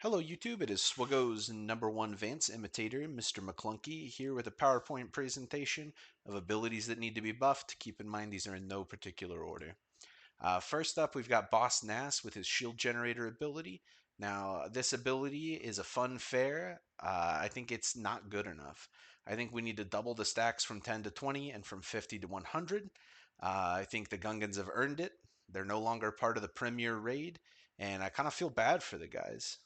Hello YouTube, it is SWGoH's #1 Vance imitator, Mr. McClunky, here with a PowerPoint presentation of abilities that need to be buffed. Keep in mind these are in no particular order. First up, we've got Boss Nass with his shield generator ability. Now, this ability is a fun fair. I think it's not good enough. I think we need to double the stacks from 10 to 20 and from 50 to 100. I think the Gungans have earned it. They're no longer part of the Premier raid, and I kind of feel bad for the guys.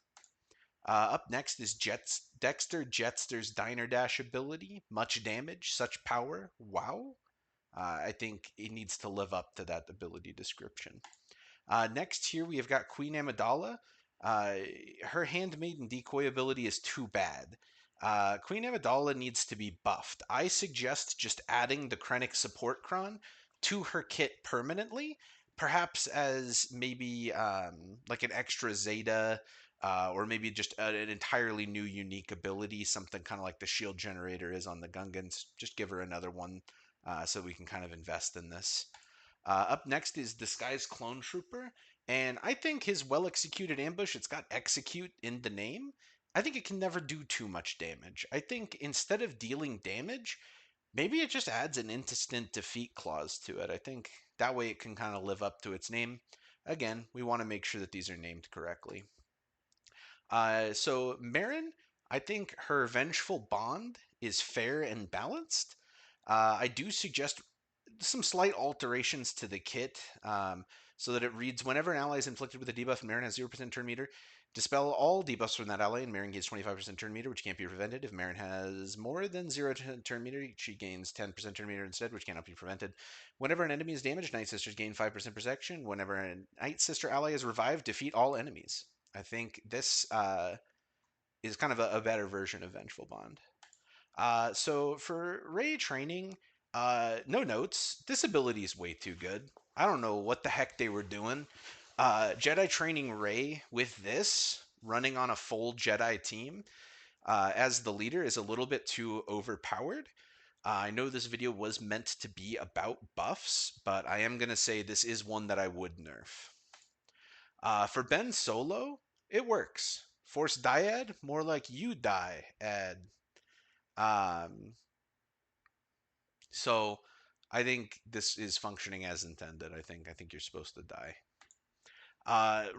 Up next is Dexter Jetster's Diner Dash ability. Much damage, such power. Wow. I think it needs to live up to that ability description. Next here we have got Queen Amidala. Uh, Her Handmaiden decoy ability is too bad. Queen Amidala needs to be buffed. I suggest just adding the Krennic support cron to her kit permanently, perhaps as maybe like an extra Zeta, or maybe just an entirely new unique ability, something kind of like the shield generator is on the Gungans. Just give her another one so we can kind of invest in this. Up next is Disguise Clone Trooper, and I think his well executed ambush, it's got execute in the name. I think it can never do too much damage. I think instead of dealing damage, maybe it just adds an instant defeat clause to it. I think that way it can kind of live up to its name. Again, we want to make sure that these are named correctly. So Marin, I think her vengeful bond is fair and balanced. I do suggest some slight alterations to the kit so that it reads whenever an ally is inflicted with a debuff and Marin has 0% turn meter, dispel all debuffs from that ally and Marin gains 25% turn meter, which can't be prevented. If Marin has more than 0 turn meter, she gains 10% turn meter instead, which cannot be prevented. Whenever an enemy is damaged, Night Sisters gain 5% protection. Whenever a Night Sister ally is revived, defeat all enemies. I think this is kind of a better version of Vengeful Bond. So for Ray training, no notes. This ability is way too good. I don't know what the heck they were doing. Jedi training Ray with this, running on a full Jedi team as the leader, is a little bit too overpowered. I know this video was meant to be about buffs, but I am going to say this is one that I would nerf. For Ben Solo, it works. Force Dyad, more like you die, Ad. Um, so I think this is functioning as intended. I think you're supposed to die.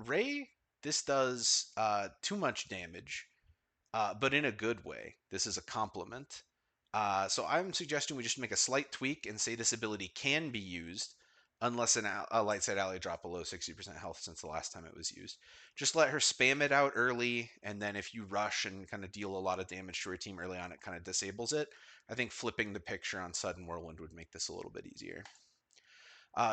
Ray, this does too much damage, but in a good way. This is a compliment. So I'm suggesting we just make a slight tweak and say this ability can be used unless a light side ally drop below 60% health since the last time it was used. Just let her spam it out early, and then if you rush and kind of deal a lot of damage to her team early on, it kind of disables it. I think flipping the picture on Sudden Whirlwind would make this a little bit easier.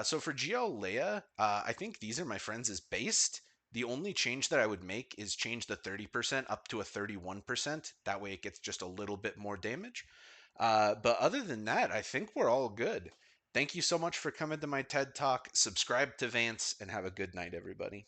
So for GL Leia, I think these are my friends is based. The only change that I would make is change the 30% up to a 31%. That way it gets just a little bit more damage. But other than that, I think we're all good. Thank you so much for coming to my TED Talk. Subscribe to Vance and have a good night, everybody.